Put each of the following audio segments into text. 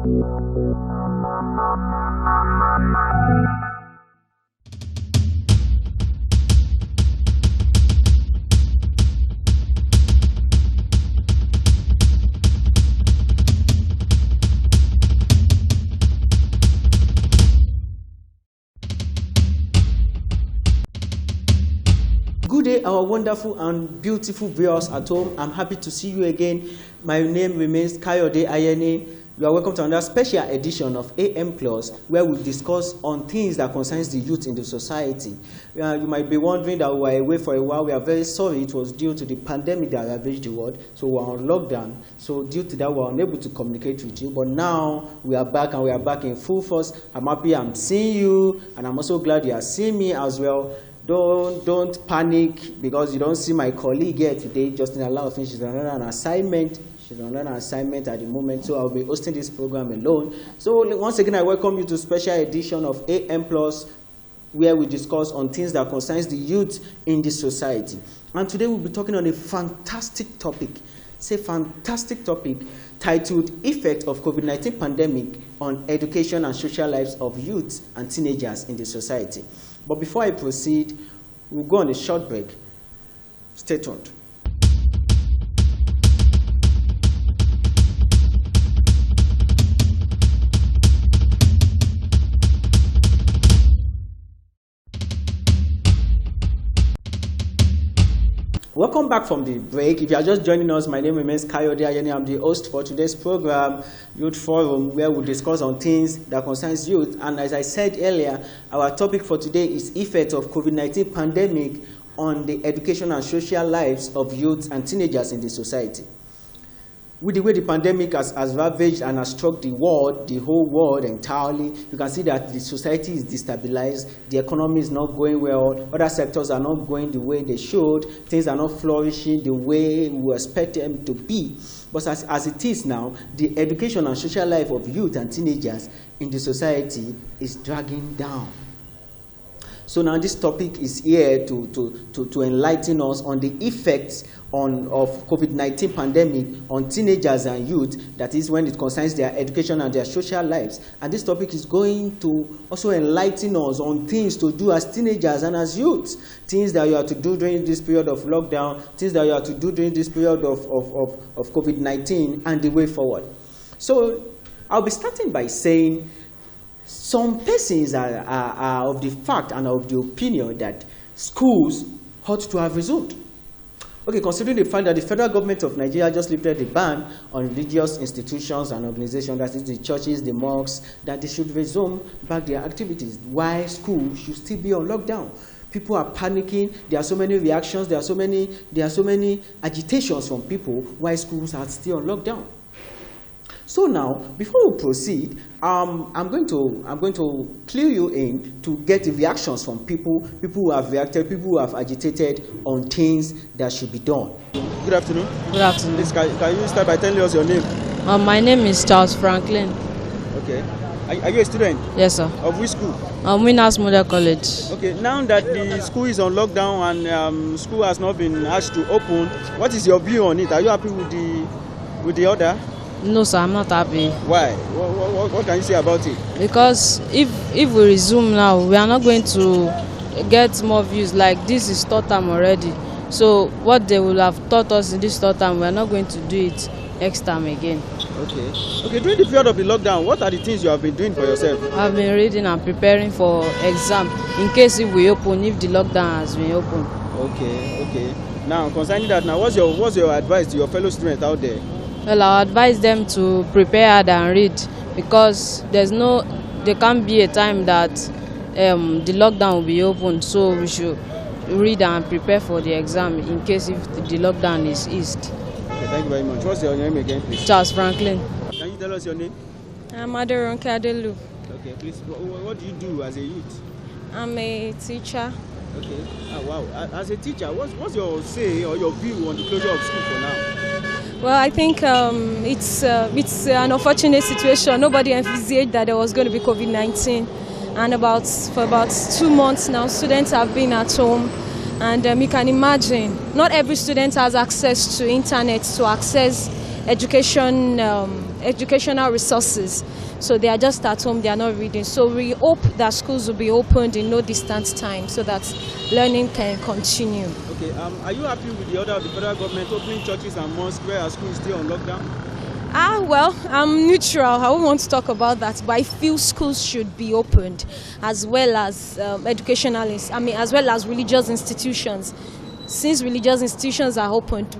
Good day, our wonderful and beautiful viewers at home. I'm happy to see you again. My name remains Kayode Ayeni. You are welcome to another special edition of AM Plus, where we discuss on things that concerns the youth in the society. You might be wondering that we were away for a while. We are very sorry. It was due to the pandemic that ravaged the world. So we were on lockdown. So due to that, we were unable to communicate with you. But now we are back, and we are back in full force. I'm happy I'm seeing you, and I'm also glad you are seeing me as well. Don't panic because you don't see my colleague here today, Justin Alaofin. She's on an assignment. She's on an assignment at the moment, so I'll be hosting this program alone. So once again, I welcome you to a special edition of AM Plus, where we discuss on things that concerns the youth in this society. And today we'll be talking on a fantastic topic. It's a fantastic topic titled Effect of COVID-19 Pandemic on Education and Social Lives of Youth and Teenagers in the Society. But before I proceed, we'll go on a short break. Stay tuned. Welcome back from the break. If you are just joining us, my name remains Kayode Ayeni. I'm the host for today's program, Youth Forum, where we discuss on things that concerns youth. And as I said earlier, our topic for today is effect of COVID-19 pandemic on the education and social lives of youth and teenagers in the society. With the way the pandemic has ravaged and has struck the world, the whole world entirely, you can see that the society is destabilized, the economy is not going well, other sectors are not going the way they should, things are not flourishing the way we expect them to be. But as it is now, the education and social life of youth and teenagers in the society is dragging down. So now this topic is here to enlighten us on the effects of COVID-19 pandemic on teenagers and youth, that is when it concerns their education and their social lives. And this topic is going to also enlighten us on things to do as teenagers and as youths, things that you have to do during this period of lockdown, things that you have to do during this period of COVID-19 and the way forward. So I'll be starting by saying some persons are of the fact and of the opinion that schools ought to have resumed. Okay, considering the fact that the federal government of Nigeria just lifted the ban on religious institutions and organizations, that is the churches, the mosques, that they should resume back their activities. Why schools should still be on lockdown? People are panicking. There are so many reactions. There are so many agitations from people. Why schools are still on lockdown? So now, before we proceed, I'm going to clue you in to get the reactions from people who have reacted, people who have agitated on things that should be done. Good afternoon. Good afternoon. Please, can you start by telling us your name? My name is Charles Franklin. Okay. Are you a student? Yes, sir. Of which school? Winners Model College. Okay. Now that the school is on lockdown and school has not been asked to open, what is your view on it? Are you happy with the order? No, sir, I'm not happy. Why? What can you say about it? Because if we resume now, we are not going to get more views. Like, this is third time already. So what they will have taught us in this third time, we are not going to do it next time again. Okay. During the period of the lockdown, what are the things you have been doing for yourself? I've been reading and preparing for exam in case if we open, if the lockdown has been open. Okay. Now, concerning that, now what's your advice to your fellow students out there? Well, I'll advise them to prepare hard and read, because there can't be a time that the lockdown will be open. So we should read and prepare for the exam in case if the lockdown is eased. Okay, thank you very much. What's your name again, please? Charles Franklin. Can you tell us your name? I'm Aderonke Adelu. Okay, please. What do you do as a youth? I'm a teacher. Okay. Wow. As a teacher, what's your say or your view on the closure of school for now? Well, I think it's an unfortunate situation. Nobody envisaged that there was going to be COVID-19, and for about 2 months now, students have been at home, and you can imagine not every student has access to internet to access educational resources. So they are just at home, they are not reading. So we hope that schools will be opened in no distant time so that learning can continue. Okay, are you happy with the order of the federal government opening churches and mosques where schools still on lockdown? Well, I'm neutral. I won't want to talk about that, but I feel schools should be opened as well as as well as religious institutions. Since religious institutions are opened,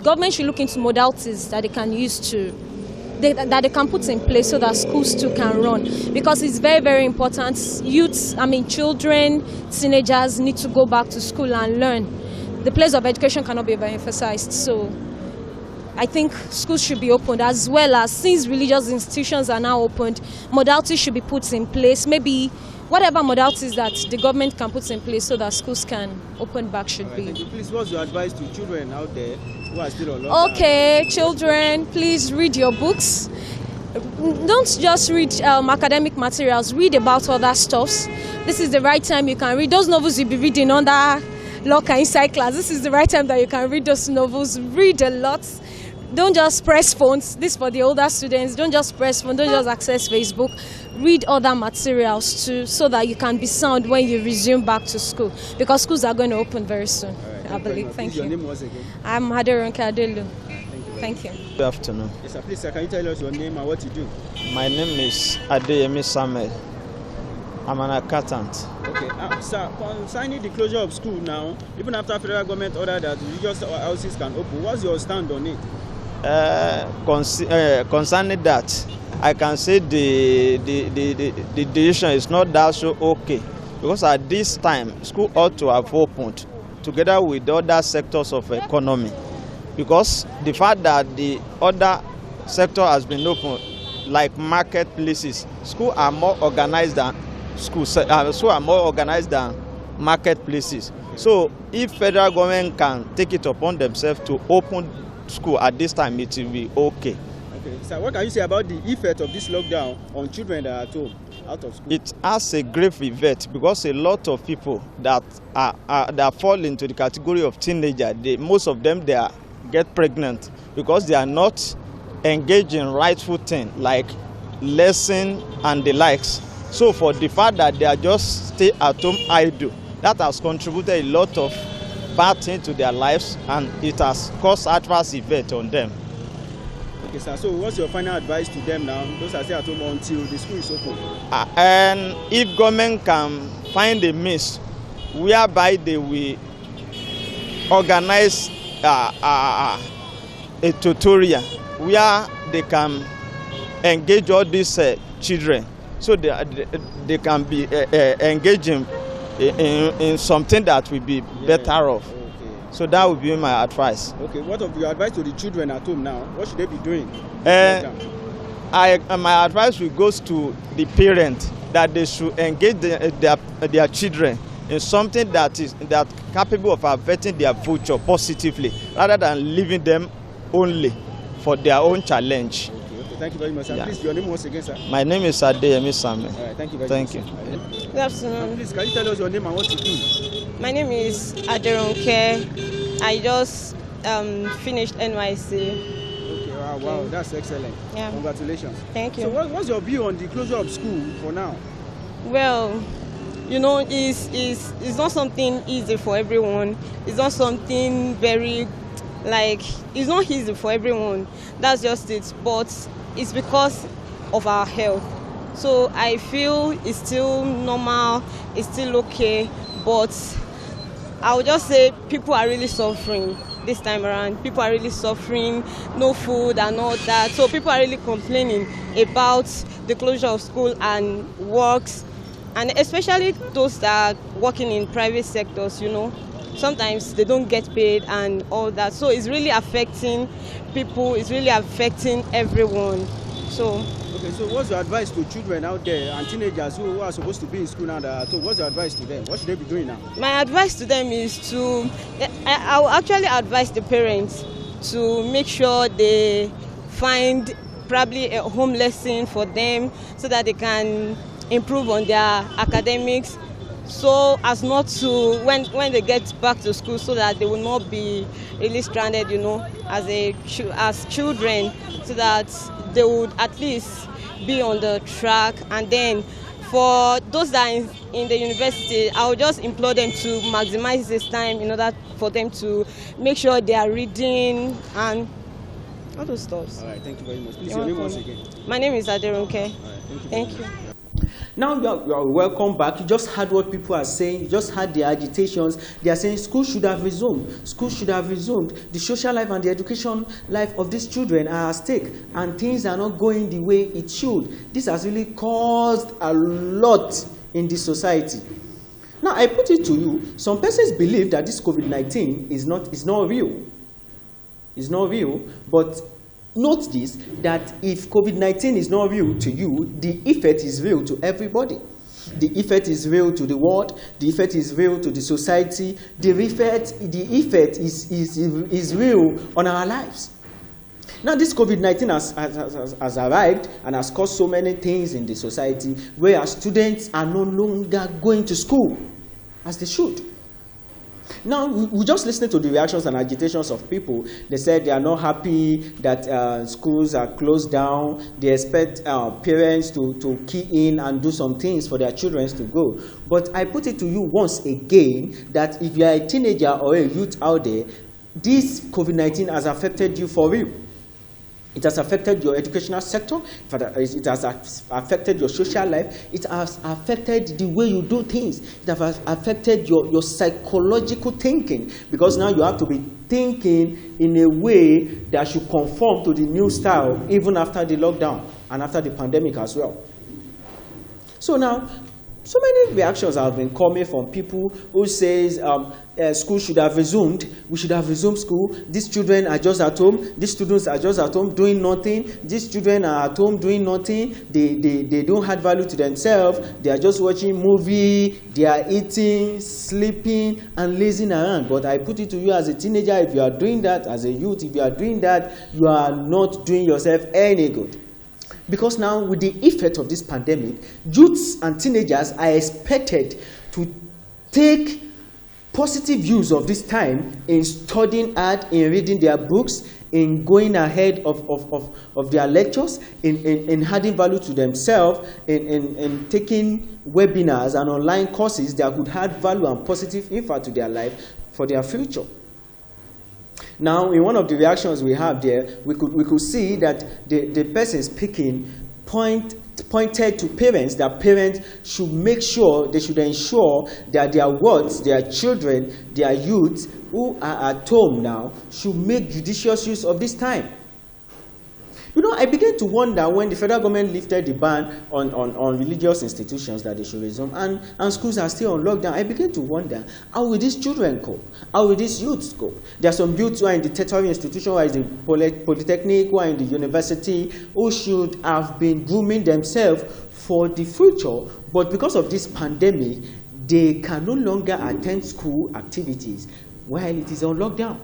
government should look into modalities that they can use that they can put in place so that schools too can run, because it's very, very important. Children, teenagers need to go back to school and learn. The place of education cannot be overemphasized. So I think schools should be opened, as well as, since religious institutions are now opened, modalities should be put in place. Maybe whatever modalities that the government can put in place so that schools can open back should be. Thank you. Please, what's your advice to children out there who are still on lockdown? Okay, children, please read your books. Don't just read academic materials. Read about other stuffs. This is the right time you can read. Those novels you'll be reading under locker inside class, this is the right time that you can read those novels. Read a lot. Don't just press phones. This is for the older students. Don't just press phones. Don't just access Facebook. Read other materials too, so that you can be sound when you resume back to school, because schools are going to open very soon. Right, I believe. Thank you. Your name was again? I'm Aderonke Adelu. Thank you. Good afternoon. Yes, sir. Please, sir, can you tell us your name and what you do? My name is Adeyemi Samuel. I'm an accountant. Okay, sir, concerning the closure of school now, even after federal government ordered that religious houses can open, what's your stand on it? Concerning that, I can say the decision is not that so okay, because at this time school ought to have opened together with the other sectors of economy, because the fact that the other sector has been open, like marketplaces, schools are more organized than marketplaces. So if federal government can take it upon themselves to open school at this time, it will be okay. Okay, so what can you say about the effect of this lockdown on children that are at home, out of school? It has a grave effect, because a lot of people that fall into the category of teenagers, most of them get pregnant because they are not engaged in rightful things like lesson and the likes. So for the fact that they are just stay at home idle, that has contributed a lot of bad things to their lives, and it has caused adverse effect on them. Okay, sir. So what's your final advice to them now? Those are still at home until the school is open. And if government can find a means whereby they will organize a tutorial where they can engage all these children, so they can be engaging in something that will be better off. Okay. So that would be my advice. Okay, what of your advice to the children at home now? What should they be doing? My advice will goes to the parents, that they should engage their children in something that capable of affecting their future positively, rather than leaving them only for their own challenge. Okay, thank you very much, sir. Yeah. Please, your name once again, sir. My name is Adeyemi Samuel. All right, thank you very much. Thank you. Good afternoon. Please, can you tell us your name and what you do? My name is Aderonke. I just finished NYC. Okay, wow, that's excellent. Yeah. Congratulations. Thank you. So what's your view on the closure of school for now? Well, it's not something easy for everyone. It's not something very, it's not easy for everyone. That's just it. But it's because of our health. So I feel it's still normal, it's still okay, but I would just say people are really suffering this time around. People are really suffering, no food and all that. So people are really complaining about the closure of school and works, and especially those that are working in private sectors, sometimes they don't get paid and all that. So it's really affecting people, it's really affecting everyone. Okay, so what's your advice to children out there and teenagers who are supposed to be in school now? So what's your advice to them? What should they be doing now? My advice to them is I will actually advise the parents to make sure they find probably a home lesson for them so that they can improve on their academics, so as not to, when they get back to school, so that they will not be really stranded, as children, so that they would at least be on the track. And then for those that are in the university, I would just implore them to maximize this time in order for them to make sure they are reading and all those stuff. All right, thank you very much. Please, your name once again. My name is Aderonke. All right, Thank you. Now you are welcome back. You just heard what people are saying. You just heard the agitations. They are saying school should have resumed. School should have resumed. The social life and the education life of these children are at stake, and things are not going the way it should. This has really caused a lot in the society. Now I put it to you, some persons believe that this COVID-19 is not real. It's not real, but note this, that if COVID-19 is not real to you, the effect is real to everybody. The effect is real to the world. The effect is real to the society. The effect is real on our lives. Now this COVID-19 has arrived and has caused so many things in the society, where our students are no longer going to school as they should. Now, we just listened to the reactions and agitations of people. They said they are not happy that schools are closed down. They expect parents to key in and do some things for their children to go. But I put it to you once again that if you are a teenager or a youth out there, this COVID-19 has affected you for real. It has affected your educational sector. It has affected your social life. It has affected the way you do things. It has affected your psychological thinking, because now you have to be thinking in a way that should conform to the new style, even after the lockdown and after the pandemic as well. So now, so many reactions have been coming from people who says school should have resumed. We should have resumed school. These children are just at home. These students are just at home doing nothing. These children are at home doing nothing. They don't add value to themselves. They are just watching movie. They are eating, sleeping, and lazing around. But I put it to you, as a teenager, if you are doing that, as a youth, if you are doing that, you are not doing yourself any good. Because now, with the effect of this pandemic, youths and teenagers are expected to take positive use of this time in studying hard, in reading their books, in going ahead of their lectures, in adding value to themselves, in taking webinars and online courses that could add value and positive impact to their life for their future. Now, in one of the reactions we have there, we could see that the person speaking pointed to parents, that parents should make sure, they should ensure that their children, their youth who are at home now, should make judicious use of this time. You know, I began to wonder, when the federal government lifted the ban on religious institutions that they should resume, and schools are still on lockdown, I began to wonder, how will these children cope? How will these youths cope? There are some youths who are in the tertiary institution, who are in the polytechnic, who are in the university, who should have been grooming themselves for the future, but because of this pandemic, they can no longer attend school activities while it is on lockdown.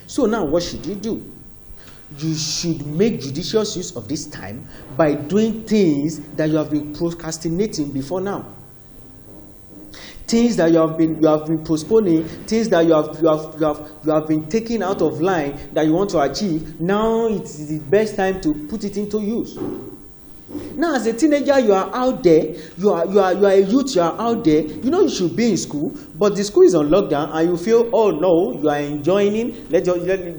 So now, what should you do? You should make judicious use of this time by doing things that you have been procrastinating before now. Things that you have been postponing, things that you have been taking out of line that you want to achieve. Now it's the best time to put it into use. Now, as a teenager, you are out there, you are a youth, you are out there, you know you should be in school, but the school is on lockdown, and you feel, oh no, you are enjoying, let's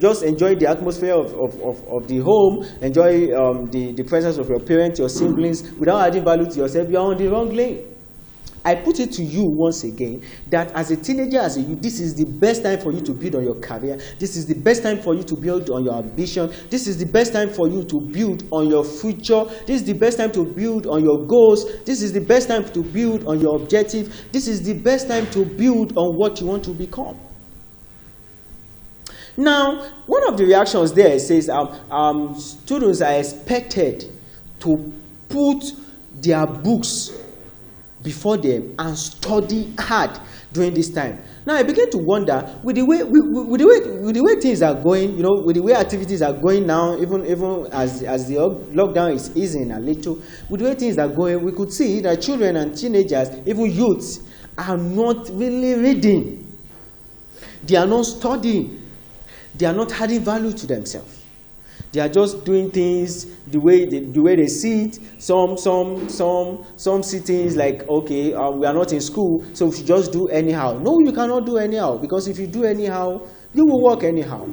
just enjoy the atmosphere of the home, enjoy the presence of your parents, your siblings, without adding value to yourself. You are on the wrong lane. I put it to you once again that as a teenager, as a youth, this is the best time for you to build on your career. This is the best time for you to build on your ambition. This is the best time for you to build on your future. This is the best time to build on your goals. This is the best time to build on your objective. This is the best time to build on what you want to become. Now, one of the reactions there says students are expected to put their books before them and study hard during this time. Now I begin to wonder, with the way things are going, you know, with the way activities are going now, even as the lockdown is easing a little, with the way things are going, we could see that children and teenagers, even youths, are not really reading. They are not studying. They are not adding value to themselves. They are just doing things the way they see it. Some see things like, okay, we are not in school, so we should just do anyhow. No, you cannot do anyhow, because if you do anyhow, you will work anyhow.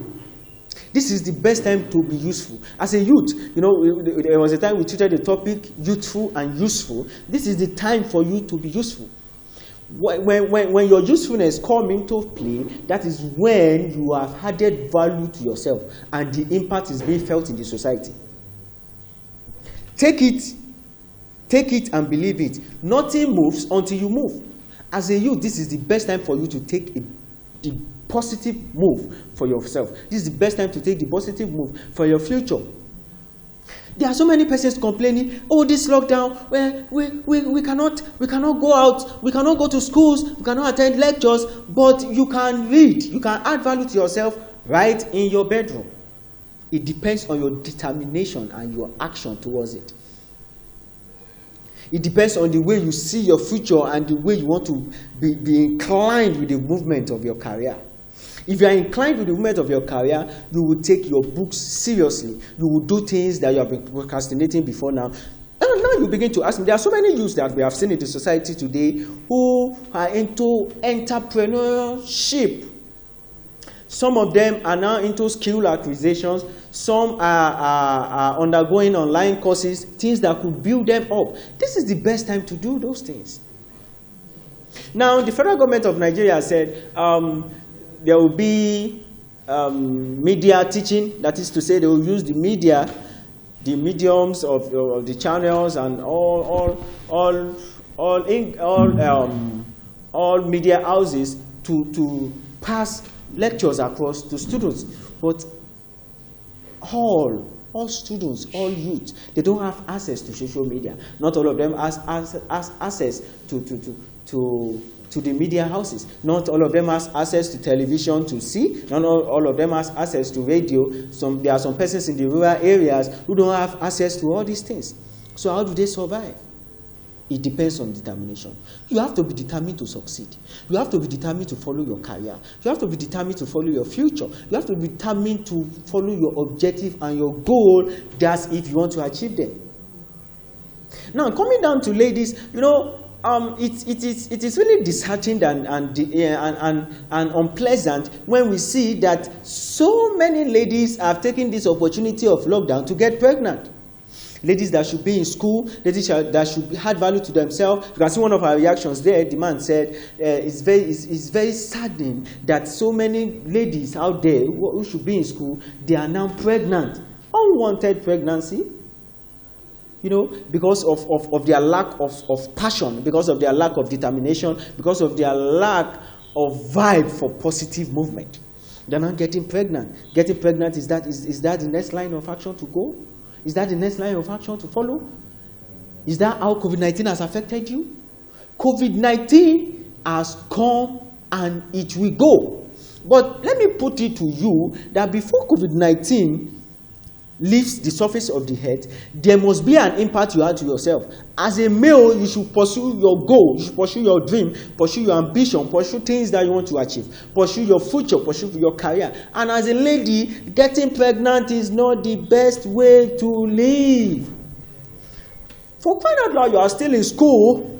This is the best time to be useful. As a youth, there was a time we treated the topic youthful and useful. This is the time for you to be useful. When your usefulness comes into play, that is when you have added value to yourself and the impact is being felt in the society. Take it and believe it. Nothing moves until you move. As a youth, this is the best time for you to take the positive move for yourself. This is the best time to take the positive move for your future. There are so many persons complaining, oh, this lockdown, where we cannot go out, we cannot go to schools, we cannot attend lectures, but you can read, you can add value to yourself right in your bedroom. It depends on your determination and your action towards it. It depends on the way you see your future and the way you want to be inclined with the movement of your career. If you are inclined with the movement of your career, you will take your books seriously. You will do things that you have been procrastinating before now. And now you begin to ask me, there are so many youths that we have seen in the society today who are into entrepreneurship. Some of them are now into skill acquisitions. Some are undergoing online courses, things that could build them up. This is the best time to do those things. Now, the federal government of Nigeria said, there will be media teaching. That is to say, they will use the media, the mediums of the channels, and all media houses to pass lectures across to students. But all students, all youth, they don't have access to social media. Not all of them has access to the media houses. Not all of them has access to television to see. Not all of them has access to radio. There are some persons in the rural areas who don't have access to all these things. So how do they survive? It depends on determination. You have to be determined to succeed. You have to be determined to follow your career. You have to be determined to follow your future. You have to be determined to follow your objective and your goal. That's if you want to achieve them. Now, coming down to ladies, it is really disheartening and unpleasant when we see that so many ladies have taken this opportunity of lockdown to get pregnant. Ladies that should be in school, ladies that should add value to themselves. You can see one of our reactions there. The man said, it's very saddening that so many ladies out there who should be in school, they are now pregnant. Unwanted pregnancy. Because of their lack of passion, because of their lack of determination, because of their lack of vibe for positive movement. They're not getting pregnant. Getting pregnant, is that the next line of action to go? Is that the next line of action to follow? Is that how COVID-19 has affected you? COVID-19 has come and it will go. But let me put it to you that before COVID-19 leaves the surface of the earth, there must be an impact you add to yourself. As a male, you should pursue your goal, you should pursue your dream, pursue your ambition, pursue things that you want to achieve, pursue your future, pursue your career. And as a lady, getting pregnant is not the best way to live. For crying out loud, you are still in school.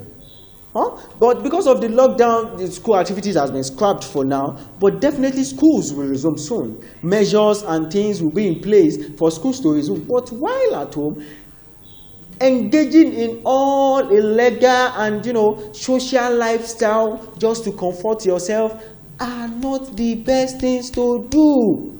But because of the lockdown, the school activities has been scrapped for now. But definitely schools will resume soon. Measures and things will be in place for schools to resume. But while at home, engaging in all illegal and social lifestyle just to comfort yourself are not the best things to do.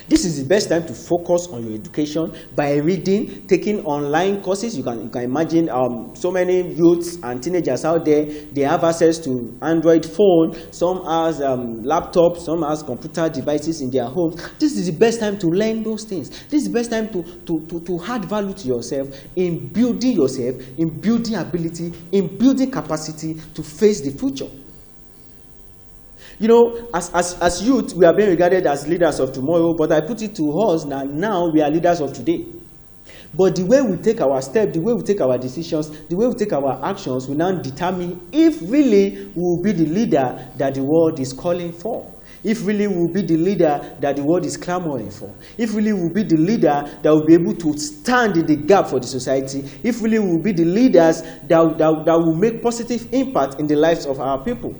This is the best time to focus on your education by reading, taking online courses. You can imagine so many youths and teenagers out there, they have access to Android phone, some has laptops, some has computer devices in their homes. This is the best time to learn those things. This is the best time to add value to yourself, in building ability, in building capacity to face the future. As youth, we are being regarded as leaders of tomorrow, but I put it to us now we are leaders of today. But the way we take our steps, the way we take our decisions, the way we take our actions will now determine if really we will be the leader that the world is calling for. If really we will be the leader that the world is clamoring for. If really we will be the leader that will be able to stand in the gap for the society. If really we will be the leaders that will make positive impact in the lives of our people.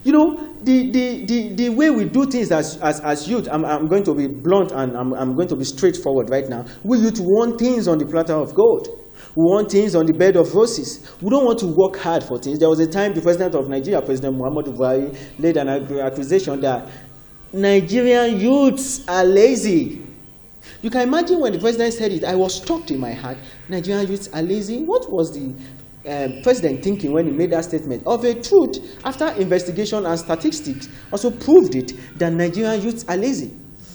You know, the way we do things as youth, I'm going to be blunt and I'm going to be straightforward right now. We youth want things on the platter of gold. We want things on the bed of roses. We don't want to work hard for things. There was a time the president of Nigeria, President Muhammadu Buhari, laid an accusation that Nigerian youths are lazy. You can imagine when the president said it, I was shocked in my heart. Nigerian youths are lazy? What was the president thinking when he made that statement? Of a truth, after investigation and statistics also proved it, that Nigerian youths are lazy.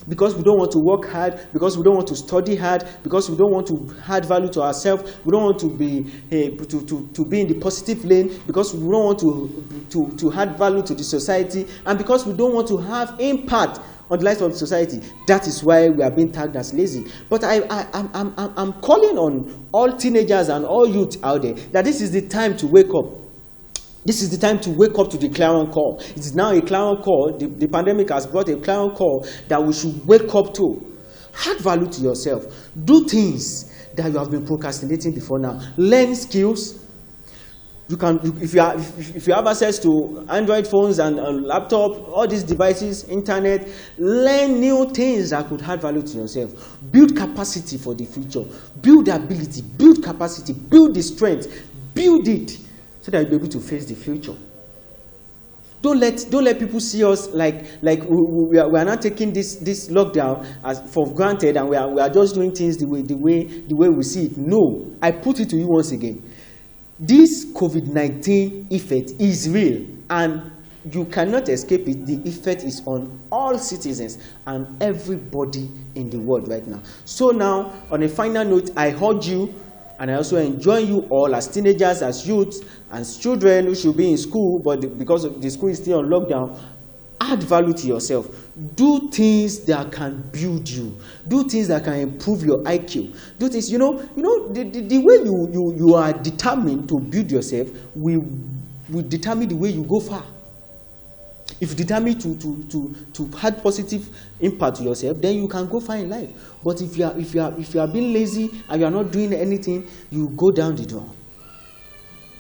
Because we don't want to work hard, because we don't want to study hard, because we don't want to add value to ourselves, we don't want to be to be in the positive lane, because we don't want to add value to the society, and because we don't want to have impact on the life of the society. That is why we are being tagged as lazy. But I'm calling on all teenagers and all youth out there that this is the time to wake up. This is the time to wake up to the clarion call. It is now a clarion call. The pandemic has brought a clarion call that we should wake up to. Add value to yourself. Do things that you have been procrastinating before now. Learn skills. You can, if you have access to Android phones and laptop, all these devices, internet, learn new things that could add value to yourself. Build capacity for the future. Build ability. Build capacity. Build the strength. Build it, so that you'll be able to face the future. Don't let people see us like we are not taking this lockdown as for granted, and we are just doing things the way we see it. No, I put it to you once again. This COVID-19 effect is real, and you cannot escape it. The effect is on all citizens and everybody in the world right now. So now, on a final note, I urge you, and I also enjoin you all as teenagers, as youths, as children who should be in school, but because the school is still on lockdown, add value to yourself. Do things that can build you. Do things that can improve your IQ. Do things, the way you are determined to build yourself will determine the way you go far. If you determine to add positive impact to yourself, then you can go far in life. But if you are being lazy and you are not doing anything, you go down the drain.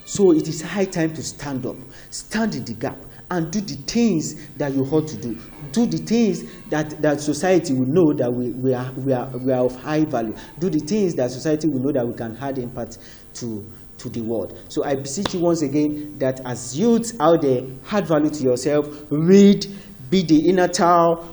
So it is high time to stand up, stand in the gap, and do the things that you ought to do. Do the things that society will know that we are of high value. Do the things that society will know that we can add impact to the world. So I beseech you once again that as youths out there, add value to yourself, read, be the inner child,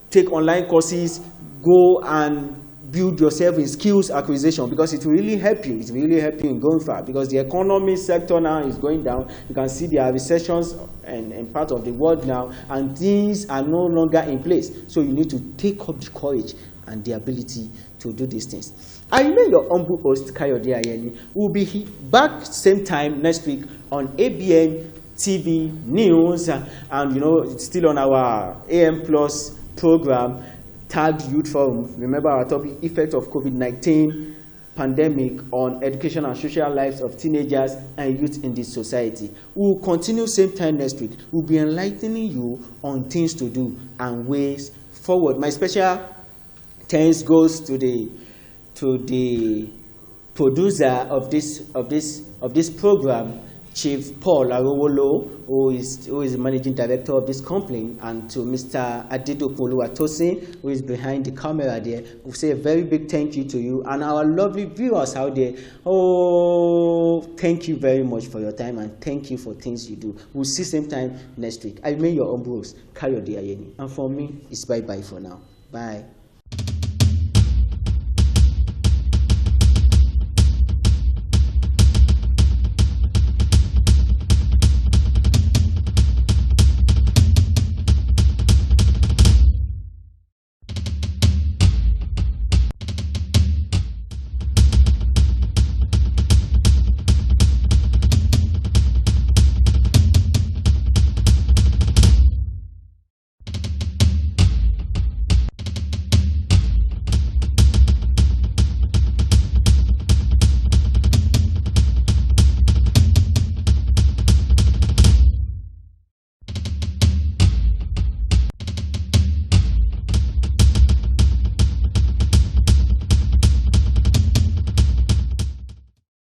take online courses, go and build yourself in skills acquisition, because it will really help you. It will really help you in going far, because the economy sector now is going down. You can see there are recessions in part of the world now, and things are no longer in place. So you need to take up the courage and the ability to do these things. I remain your humble host, Kayode Ayeni. We'll be back same time next week on ABN TV News, and it's still on our AM Plus program, tagged Youth Forum. Remember our topic, effect of COVID-19 pandemic on education and social lives of teenagers and youth in this society. We will continue same time next week. We'll be enlightening you on things to do and ways forward. My special thanks goes to the producer of this program, Chief Paul Arowolo, who is the managing director of this company, and to Mr. Adedopolu Atosin, who is behind the camera there. We say a very big thank you to you and our lovely viewers out there. Oh, thank you very much for your time, and thank you for things you do. We'll see same time next week. I remain your humble host, Kayode Ayeni, and for me, it's bye-bye for now. Bye.